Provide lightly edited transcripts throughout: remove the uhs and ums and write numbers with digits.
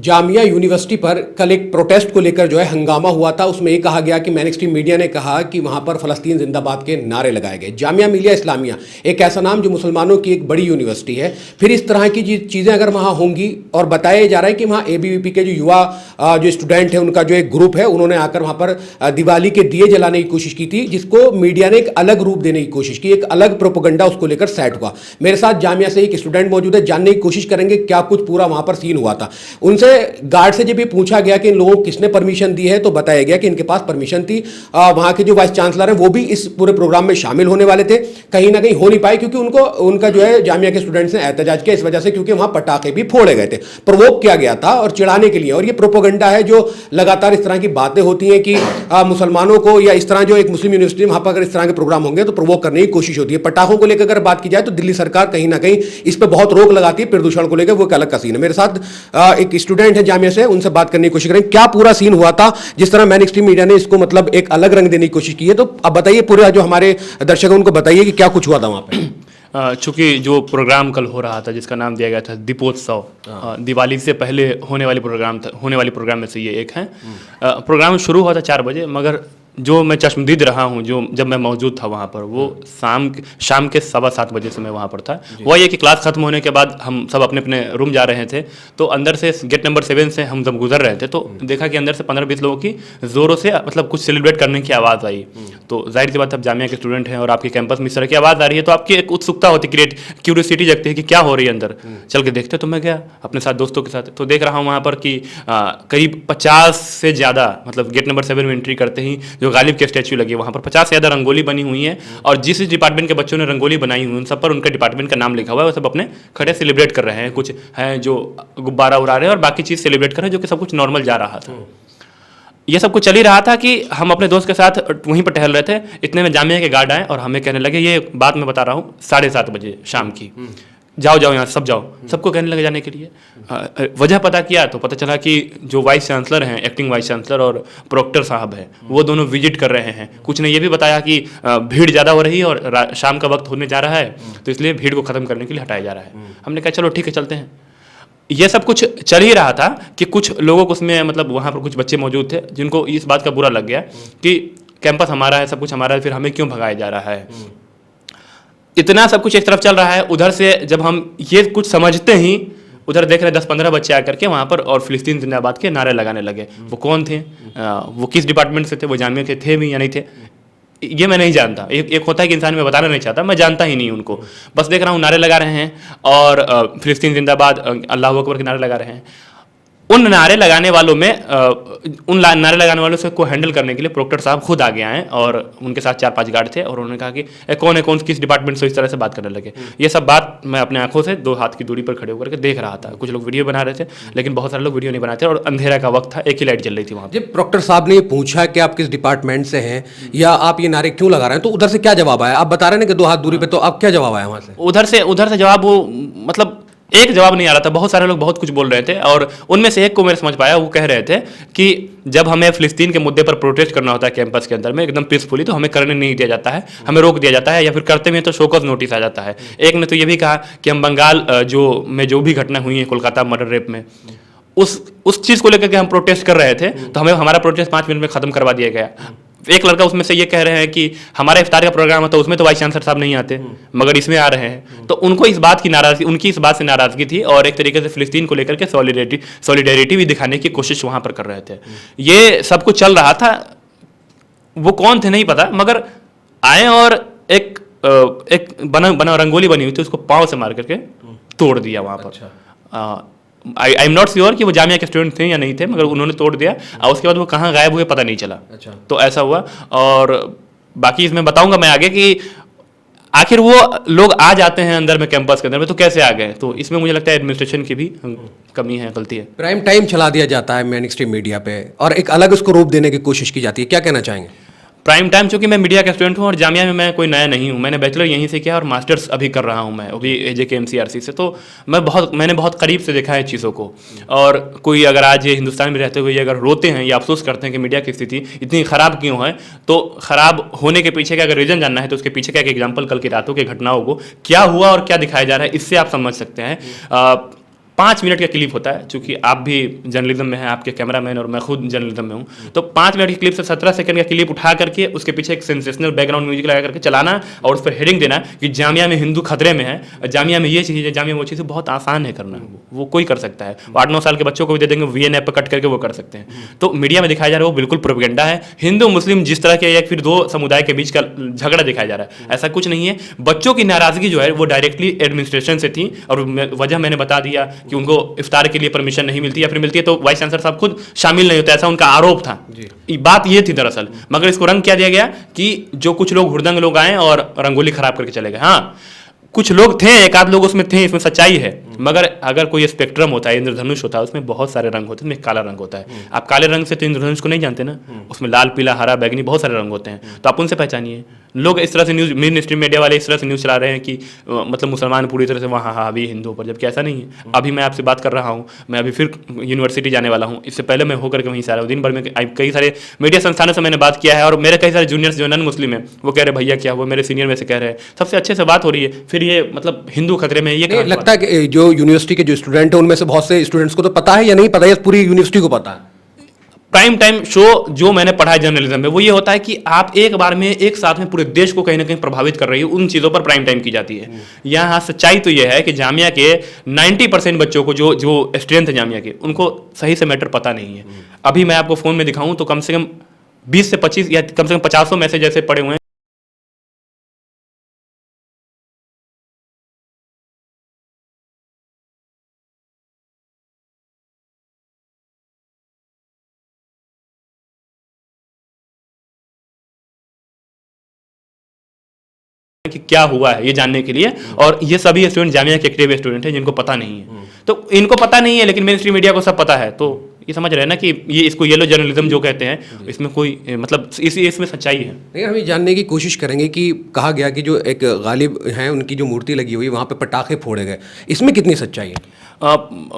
Jamia university पर कल एक प्रोटेस्ट को लेकर जो है हंगामा हुआ था। उसमें ये कहा गया कि मेन स्ट्रीम मीडिया ने कहा कि वहां पर फ़लस्तीन जिंदाबाद के नारे लगाए गए। जामिया मिलिया इस्लामिया एक ऐसा नाम जो मुसलमानों की एक बड़ी यूनिवर्सिटी है, फिर इस तरह की चीज़ें अगर वहाँ होंगी, और बताया जा रहा है कि वहाँ ABVP के जो युवा जो स्टूडेंट है उनका जो एक ग्रुप है, उन्होंने आकर वहाँ पर दिवाली के दिए जलाने की कोशिश की थी, जिसको मीडिया ने एक अलग रूप देने की कोशिश की, एक अलग प्रोपेगेंडा उसको लेकर सेट हुआ। मेरे साथ जामिया से एक स्टूडेंट मौजूद है, जानने की कोशिश करेंगे क्या कुछ पूरा वहाँ पर सीन हुआ था। उनसे गार्ड से जब ये पूछा गया कि इन लोगों को किसने परमिशन दी है, तो बताया गया कि इनके पास परमिशन थी। वहां के जो वाइस चांसलर हैं वो भी इस पूरे प्रोग्राम में शामिल होने वाले थे, कहीं ना कहीं हो नहीं पाए क्योंकि उनका जो है जामिया के स्टूडेंट्स ने एहतजाज किया इस वजह से, क्योंकि वहां पटाखे भी फोड़े गए थे, प्रोवोक किया गया था और चिढ़ाने के लिए। और ये प्रोपेगेंडा है जो लगातार इस तरह की बातें होती हैं कि मुसलमानों को या इस तरह जो एक मुस्लिम यूनिवर्सिटी वहां पर अगर इस तरह के प्रोग्राम होंगे तो प्रोवोक करने की कोशिश होती है। पटाखों को लेकर अगर बात की जाए तो दिल्ली सरकार कहीं ना कहीं इस पर बहुत रोक लगाती है, प्रदूषण को लेकर वो एक अलग का सीन है। मेरे साथ एक स्टूडेंट है जामिया से, उनसे बात करने की कोशिश करें क्या पूरा सीन हुआ था, जिस तरह मेन स्ट्रीम मीडिया ने इसको मतलब एक अलग रंग देने की कोशिश की है। तो अब बताइए, पूरा जो हमारे दर्शक हैं उनको बताइए कि क्या कुछ हुआ था वहां पे। चूंकि जो प्रोग्राम कल हो रहा था जिसका नाम दिया गया था दीपोत्सव, दिवाली से पहले होने वाली प्रोग्राम में से ये एक है। प्रोग्राम शुरू हुआ था 4 बजे, मगर जो मैं चश्मदीद रहा हूँ, जो जब मैं मौजूद था वहाँ पर, वो शाम के 7:15 बजे से मैं वहाँ पर था। वह ये कि क्लास खत्म होने के बाद हम सब अपने अपने रूम जा रहे थे, तो अंदर से गेट नंबर 7 से हम जब गुजर रहे थे तो देखा कि अंदर से 15-20 लोगों की ज़ोरों से मतलब कुछ सेलिब्रेट करने की आवाज़ आई। तो जाहिर सी बात, अब जामिया के स्टूडेंट हैं और आपके कैंपस में इस तरह की आवाज़ आ रही है तो आपकी एक उत्सुकता होती, क्यूरियोसिटी जगती है कि क्या हो रही है अंदर। चल के देखते। तो मैं गया अपने साथ दोस्तों के साथ, तो देख रहा हूँ वहाँ पर कि करीब 50 से ज़्यादा, मतलब गेट नंबर 7 में एंट्री करते ही जो गालिब के स्टैचू लगी है वहाँ पर 50 से ज़्यादा रंगोली बनी हुई है, और जिस डिपार्टमेंट के बच्चों ने रंगोली बनाई हुई है उन सब पर उनका डिपार्टमेंट का नाम लिखा हुआ है। वो सब अपने खड़े सेलिब्रेट कर रहे हैं, कुछ हैं जो गुब्बारा उड़ा रहे हैं और बाकी चीज़ सेलिब्रेट कर रहे हैं, जो कि सब कुछ नॉर्मल जा रहा था। ये सब कुछ चल ही रहा था कि हम अपने दोस्त के साथ वहीं पर टहल रहे थे। इतने में जामिया के गार्ड आए और हमें कहने लगे, ये बात मैं बता रहा हूँ 7:30 बजे शाम की, जाओ यहाँ सब जाओ, सबको कहने लगे जाने के लिए। वजह पता किया तो पता चला कि जो वाइस चांसलर हैं, एक्टिंग वाइस चांसलर और प्रोक्टर साहब हैं, वो दोनों विजिट कर रहे हैं। कुछ ने ये भी बताया कि भीड़ ज़्यादा हो रही है और शाम का वक्त होने जा रहा है, तो इसलिए भीड़ को ख़त्म करने के लिए हटाया जा रहा है। हमने कहा चलो ठीक है, चलते हैं। ये सब कुछ चल ही रहा था कि कुछ लोगों को उसमें, मतलब वहाँ पर कुछ बच्चे मौजूद थे जिनको इस बात का बुरा लग गया कि कैंपस हमारा है, सब कुछ हमारा है, फिर हमें क्यों भगाया जा रहा है। इतना सब कुछ एक तरफ चल रहा है, उधर से जब हम ये कुछ समझते ही उधर देख रहे 10-15 बच्चे आकर के वहाँ पर और फिलिस्तीन जिंदाबाद के नारे लगाने लगे। वो कौन थे, वो किस डिपार्टमेंट से थे, वो जामिया के थे भी या नहीं थे, ये मैं नहीं जानता। एक होता है कि इंसान में बताना नहीं चाहता, मैं जानता ही नहीं उनको, बस देख रहा हूँ नारे लगा रहे हैं और फिलिस्तीन जिंदाबाद, अल्लाह अकबर के नारे लगा रहे हैं। उन नारे लगाने वालों से को हैंडल करने के लिए प्रोक्टर साहब खुद आगे आए और उनके साथ 4-5 गार्ड थे और उन्होंने कहा कि कौन है, कौन किस डिपार्टमेंट से, इस तरह से बात करने लगे। ये सब बात मैं अपने आंखों से 2 हाथ की दूरी पर खड़े होकर के देख रहा था। कुछ लोग वीडियो बना रहे थे, लेकिन बहुत सारे लोग वीडियो नहीं बनाते और अंधेरा का वक्त था, एक ही लाइट जल रही थी वहाँ। जब प्रोक्टर साहब ने ये पूछा कि आप किस डिपार्टमेंट से हैं या आप ये नारे क्यों लगा रहे हैं, तो उधर से क्या जवाब आया? आप बता रहे हैं कि 2 हाथ दूरी पे, तो आप क्या जवाब आया वहाँ से? उधर से जवाब, वो मतलब एक जवाब नहीं आ रहा था। बहुत सारे लोग बहुत कुछ बोल रहे थे और उनमें से एक को मैंने समझ पाया। वो कह रहे थे कि जब हमें फिलिस्तीन के मुद्दे पर प्रोटेस्ट करना होता है कैंपस के अंदर में एकदम पीसफुली, तो हमें करने नहीं दिया जाता है, हमें रोक दिया जाता है, या फिर करते हुए तो शोकॉज नोटिस आ जाता है। एक ने तो ये भी कहा कि हम बंगाल जो भी घटना हुई है कोलकाता मर्डर रेप में, उस चीज़ को लेकर के हम प्रोटेस्ट कर रहे थे, तो हमें हमारा प्रोटेस्ट 5 मिनट में ख़त्म करवा दिया गया। एक लड़का उसमें से ये कह रहे हैं कि हमारा इफ्तार का प्रोग्राम है तो उसमें तो वाइस चांसलर साहब नहीं आते, मगर इसमें आ रहे हैं। तो उनको उनकी इस बात से नाराज़गी थी और एक तरीके से फिलिस्तीन को लेकर के सॉलिडेरिटी भी दिखाने की कोशिश वहाँ पर कर रहे थे। ये सब कुछ चल रहा था। वो कौन थे नहीं पता, मगर आए और एक बना रंगोली बनी हुई थी, उसको पाँव से मार करके तोड़ दिया वहाँ पर। अच्छा। आई एम नॉट श्योर कि वो जामिया के स्टूडेंट थे या नहीं थे, मगर उन्होंने तोड़ दिया और उसके बाद वो कहाँ गायब हुए पता नहीं चला। अच्छा। तो ऐसा हुआ। और बाकी इसमें बताऊंगा मैं आगे कि आखिर वो लोग आ जाते हैं अंदर में कैंपस के अंदर में तो कैसे आ गए। तो इसमें मुझे लगता है एडमिनिस्ट्रेशन की भी कमी है, गलती है। प्राइम टाइम चला दिया जाता है मेन स्ट्रीम मीडिया पे और एक अलग उसको रूप देने की कोशिश की जाती है, क्या कहना चाहेंगे? प्राइम टाइम, चूँकि मैं मीडिया का स्टूडेंट हूँ और जामिया में मैं कोई नया नहीं हूँ, मैंने बैचलर यहीं से किया और मास्टर्स अभी कर रहा हूँ मैं अभी AJK MCRC से। तो मैंने बहुत करीब से देखा है चीज़ों को। और कोई अगर आज ये हिंदुस्तान में रहते हुए अगर रोते हैं या अफसोस करते हैं कि मीडिया की स्थिति इतनी ख़राब क्यों है, तो ख़राब होने के पीछे का अगर रीज़न जानना है तो उसके पीछे का एक एग्जाम्पल कल की रातों की घटनाओं को क्या हुआ और क्या दिखाया जा रहा है, इससे आप समझ सकते हैं। 5 मिनट का क्लिप होता है, चूंकि आप भी जर्नलिज्म में हैं, आपके कैमरामैन और मैं खुद जर्नलिज्म में हूं, तो 5 मिनट की क्लिप से 17 सेकंड का क्लिप उठा करके उसके पीछे एक सेंसेशनल बैकग्राउंड म्यूजिक लगा करके चलाना और उस पर हेडिंग देना कि जामिया में हिंदू खतरे में है, जामिया में ये चीज़ है, जामिया में वो चीज़ है, बहुत आसान है करना, वो कोई कर सकता है। 8-9 साल के बच्चों को भी दे देंगे, VN ऐप पर कट करके वो कर सकते हैं। तो मीडिया में दिखाया जा रहा है वो बिल्कुल प्रोपेगेंडा है, हिंदू मुस्लिम जिस तरह के या फिर दो समुदाय के बीच का झगड़ा दिखाया जा रहा है, ऐसा कुछ नहीं है। बच्चों की नाराजगी जो है वो डायरेक्टली एडमिनिस्ट्रेशन से थी और वजह मैंने बता दिया कि उनको इफ्तार के लिए परमिशन नहीं मिलती, या फिर मिलती है तो वाइस चांसलर साहब खुद शामिल नहीं होते, ऐसा उनका आरोप था। बात ये थी दरअसल, मगर इसको रंग क्या दिया गया कि जो कुछ लोग हुड़दंग लोग आए और रंगोली खराब करके चले गए। हाँ, कुछ लोग थे, एक आध लोग उसमें थे, इसमें सच्चाई है, मगर अगर कोई स्पेक्ट्रम होता है, इंद्रधनुष होता है, उसमें बहुत सारे रंग होते हैं, उसमें काला रंग होता है। आप काले रंग से तो इंद्रधनुष को नहीं जानते ना, उसमें लाल पीला हरा बैगनी बहुत सारे रंग होते हैं, तो आप उनसे पहचानिए। लोग इस तरह से न्यूज़, मेन स्ट्रीम मीडिया वाले इस तरह से न्यूज़ चला रहे हैं कि मतलब मुसलमान पूरी तरह से वहाँ हावी हिंदुओं पर, जबकि ऐसा नहीं है। अभी मैं आपसे बात कर रहा हूँ, मैं अभी फिर यूनिवर्सिटी जाने वाला हूँ, इससे पहले मैं होकर के वहीं से आ रहा हूँ। दिन भर में कई सारे मीडिया संस्थानों से मैंने बात किया है और मेरे कई सारे जूनियर्स जो नॉन मुस्लिम हैं वो कह रहे भैया क्या हुआ, मेरे सीनियर में से कह रहे हैं सबसे अच्छे से बात हो रही है, फिर ये मतलब हिंदू खतरे में, ये लगता है कि जो यूनिवर्सिटी के जो स्टूडेंट हैं उनमें से बहुत से स्टूडेंट्स को तो पता है या नहीं पता है, पूरी यूनिवर्सिटी को पता है। प्राइम टाइम शो जो मैंने पढ़ा है जर्नलिज्म में वो ये होता है कि आप एक बार में एक साथ में पूरे देश को कहीं ना कहीं प्रभावित कर रही है, उन चीज़ों पर प्राइम टाइम की जाती है। यहाँ सच्चाई तो ये है कि जामिया के 90% बच्चों को जो स्ट्रेंथ है जामिया के, उनको सही से मैटर पता नहीं है। अभी मैं आपको फ़ोन में दिखाऊं तो कम से कम 20 से 25 या कम से कम 50 मैसेज ऐसे पड़े हुए हैं कि क्या हुआ है ये जानने के लिए, और ये सभी स्टूडेंट जामिया के एक्टिव स्टूडेंट हैं जिनको पता नहीं है। तो इनको पता नहीं है लेकिन मेन स्ट्रीम मीडिया को सब पता है, तो ये समझ रहे हैं ना कि ये इसको येलो जर्नलिज्म जो कहते हैं, इसमें कोई मतलब इसमें सच्चाई है। नहीं, हम ये जानने की कोशिश करेंगे कि कहा गया कि जो एक गालिब हैं उनकी जो मूर्ति लगी हुई वहाँ पे पटाखे फोड़े गए, इसमें कितनी सच्चाई है?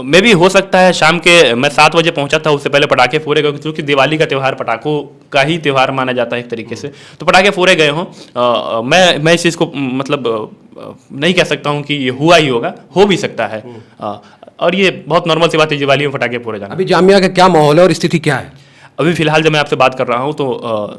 मे भी हो सकता है, शाम के मैं 7 बजे पहुंचा था, उससे पहले पटाखे फोड़े गए क्योंकि दिवाली का त्यौहार पटाखों का ही त्यौहार माना जाता है एक तरीके से, तो पटाखे फोड़े गए हों। मैं इस चीज़ को मतलब नहीं कह सकता हूं कि ये हुआ ही होगा, हो भी सकता है, और ये बहुत नॉर्मल सी बात है दिवाली में पटाखे फोड़े जाना। अभी जामिया का क्या माहौल है और स्थिति क्या है? अभी फिलहाल जब मैं आपसे बात कर रहा हूँ तो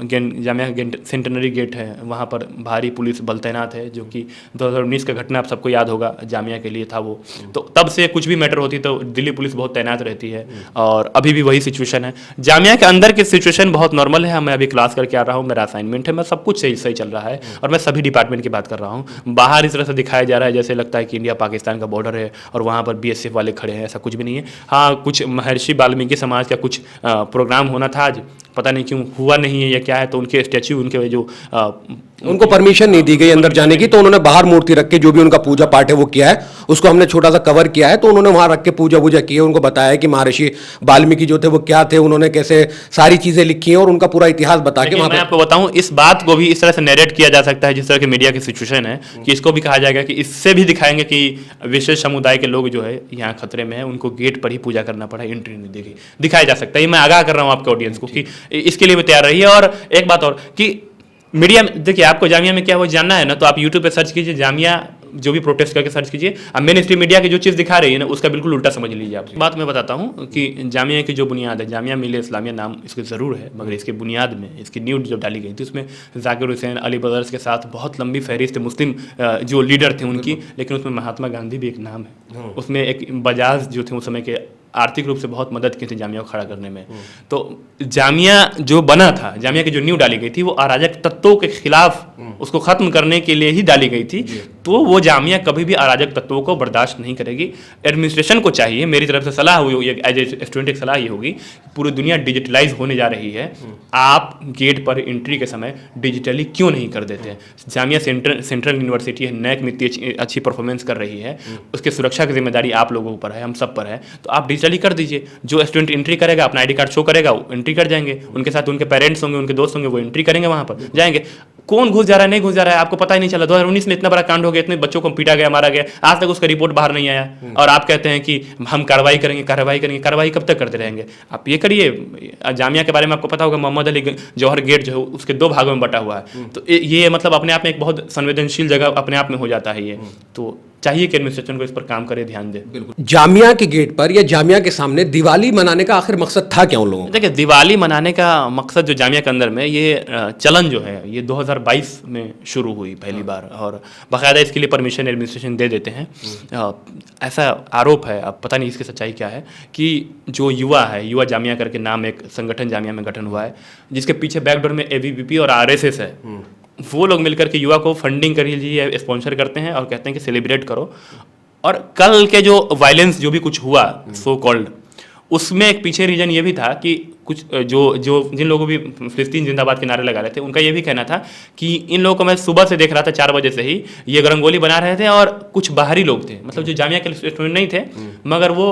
जामिया सेंटेनरी गेट है, वहाँ पर भारी पुलिस बल तैनात है, जो कि 2019 का घटना आप सबको याद होगा जामिया के लिए था वो, तो तब से कुछ भी मैटर होती तो दिल्ली पुलिस बहुत तैनात रहती है, और अभी भी वही सिचुएशन है। जामिया के अंदर की सिचुएशन बहुत नॉर्मल है, मैं अभी क्लास करके आ रहा हूँ, मेरा असाइनमेंट है, मैं सब कुछ सही चल रहा है, और मैं सभी डिपार्टमेंट की बात कर रहा हूँ। बाहर इस तरह से दिखाया जा रहा है जैसे लगता है कि इंडिया पाकिस्तान का बॉर्डर है और वहाँ पर BSF वाले खड़े हैं, ऐसा कुछ भी नहीं है। हाँ, कुछ महर्षि वाल्मीकि समाज का कुछ प्रोग्राम होना था आज, पता नहीं क्यों हुआ नहीं है या क्या है, तो उनके स्टैच्यू, उनके जो उनको परमिशन नहीं दी गई अंदर जाने की, तो उन्होंने बाहर मूर्ति रख के जो भी उनका पूजा पाठ है वो किया है, उसको हमने छोटा सा कवर किया है, तो उन्होंने वहां रख के पूजा की है, उनको बताया कि महर्षि वाल्मीकि जो थे वो क्या थे, उन्होंने कैसे सारी चीजें लिखी हैं और उनका पूरा इतिहास बता के मैं आपको बताऊं, इस बात को भी इस तरह से नैरेट किया जा सकता है जिस तरह की मीडिया की सिचुएशन है, कि इसको भी कहा जाएगा कि इससे भी दिखाएंगे कि विशेष समुदाय के लोग जो है यहाँ खतरे में है, उनको गेट पर ही पूजा करना पड़ा, एंट्री नहीं देगी, दिखाया जा सकता है। ये मैं आगाह कर रहा हूँ आपके ऑडियंस को कि इसके लिए भी तैयार रहिए। और एक बात और कि मीडिया में देखिए, आपको जामिया में क्या वो जानना है ना, तो आप यूट्यूब पे सर्च कीजिए, जामिया जो भी प्रोटेस्ट करके सर्च कीजिए, अब मेन स्ट्रीम मीडिया की जो चीज़ दिखा रही है ना उसका बिल्कुल उल्टा समझ लीजिए। आप बात मैं बताता हूँ कि जामिया की जो बुनियाद है, जामिया मिलिया इस्लामिया नाम इसके ज़रूर है, मगर इसके बुनियाद में इसकी नींव जो डाली गई थी उसमें जाकिर हुसैन, अली ब्रदर्स के साथ बहुत लंबी फहरिस्त मुस्लिम जो लीडर थे उनकी, लेकिन उसमें महात्मा गांधी भी एक नाम है, उसमें एक बजाज जो थे उस समय के आर्थिक रूप से बहुत मदद की थी जामिया को खड़ा करने में। तो जामिया जो बना था, जामिया की जो नींव डाली गई थी वो अराजक तत्वों के खिलाफ उसको खत्म करने के लिए ही डाली गई थी, तो वो जामिया कभी भी अराजक तत्वों को बर्दाश्त नहीं करेगी। एडमिनिस्ट्रेशन को चाहिए, मेरी तरफ से सलाह हुई एज ए स्टूडेंट एक सलाह ये होगी, पूरी दुनिया डिजिटलाइज होने जा रही है, आप गेट पर एंट्री के समय डिजिटली क्यों नहीं कर देते? जामिया सेंट्रल यूनिवर्सिटी है, NAC में इतनी अच्छी परफॉर्मेंस कर रही है, उसकी सुरक्षा की जिम्मेदारी आप लोगों पर है, हम सब पर है, तो आप डिजिटली कर दीजिए। जो स्टूडेंट एंट्री करेगा अपना ID कार्ड शो करेगा, वो एंट्री कर जाएंगे, उनके साथ उनके पेरेंट्स होंगे, उनके दोस्त होंगे, वो एंट्री करेंगे, वहाँ पर जाएंगे। कौन घुस जा रहा है नहीं घुस जा रहा है आपको पता ही नहीं चला। 2019 में इतना बड़ा कांड हो गया, इतने बच्चों को पीटा गया, मारा गया, आज तक उसका रिपोर्ट बाहर नहीं आया, और आप कहते हैं कि हम कार्रवाई करेंगे। कार्रवाई कब तक करते रहेंगे? आप ये करिए। जामिया के बारे में आपको पता होगा, मोहम्मद अली जौहर गेट जो है उसके 2 भागों में बटा हुआ है, तो ये मतलब अपने आप में एक बहुत संवेदनशील जगह अपने आप में हो जाता है ये। तो चाहिए कि एडमिनिस्ट्रेशन को इस पर काम करे, ध्यान दे। बिल्कुल। जामिया के गेट पर या जामिया के सामने दिवाली मनाने का आखिर मकसद था क्या उन लोगों का? देखिए, दिवाली मनाने का मकसद जो जामिया के अंदर में ये चलन जो है ये 2022 में शुरू हुई पहली बार, और बाकायदा इसके लिए परमिशन एडमिनिस्ट्रेशन दे देते हैं। ऐसा आरोप है, अब पता नहीं इसकी सच्चाई क्या है, कि जो युवा है, युवा जामिया करके नाम एक संगठन जामिया में गठन हुआ है, जिसके पीछे बैकडोर में एबीवीपी और आरएसएस है, वो लोग मिलकर के युवा को फंडिंग कर लीजिए, स्पॉन्सर करते हैं और कहते हैं कि सेलिब्रेट करो। और कल के जो वायलेंस जो भी कुछ हुआ सो कॉल्ड, उसमें एक पीछे रीजन ये भी था कि कुछ जो जिन लोगों भी फिलिस्तीन जिंदाबाद के नारे लगा रहे थे, उनका ये भी कहना था कि इन लोगों को मैं सुबह से देख रहा था 4 बजे से ही ये रंगोली बना रहे थे, और कुछ बाहरी लोग थे, मतलब जो जामिया के स्टूडेंट नहीं थे, मगर वो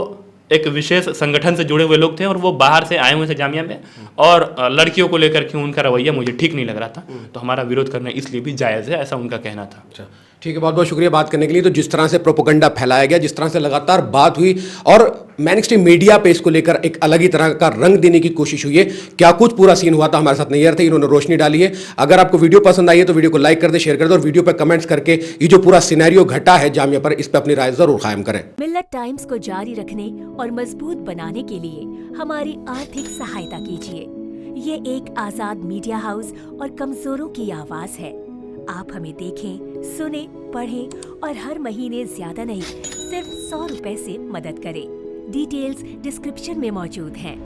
एक विशेष संगठन से जुड़े हुए लोग थे, और वो बाहर से आए हुए थे जामिया में, और लड़कियों को लेकर के उनका रवैया मुझे ठीक नहीं लग रहा था, तो हमारा विरोध करना इसलिए भी जायज़ है, ऐसा उनका कहना था। अच्छा, ठीक है, बहुत बहुत शुक्रिया बात करने के लिए। तो जिस तरह से प्रोपेगेंडा फैलाया गया, जिस तरह से लगातार बात हुई, और मेन स्ट्रीम मीडिया पे इसको लेकर एक अलग ही तरह का रंग देने की कोशिश हुई है, क्या कुछ पूरा सीन हुआ था हमारे साथ नैयर थे, इन्होंने रोशनी डाली है। अगर आपको वीडियो पसंद आई है तो वीडियो को लाइक कर दे, शेयर कर दे, और वीडियो पर कमेंट्स करके ये जो पूरा सिनेरियो घटा है जामिया पर, इस पर अपनी राय जरूर कायम करें। मिल्लत टाइम्स को जारी रखने और मजबूत बनाने के लिए हमारी आर्थिक सहायता कीजिए। ये एक आजाद मीडिया हाउस और कमजोरों की आवाज है। आप हमें देखें, सुने, पढ़ें और हर महीने ज्यादा नहीं, सिर्फ 100 रुपए से मदद करें। डिटेल्स डिस्क्रिप्शन में मौजूद हैं।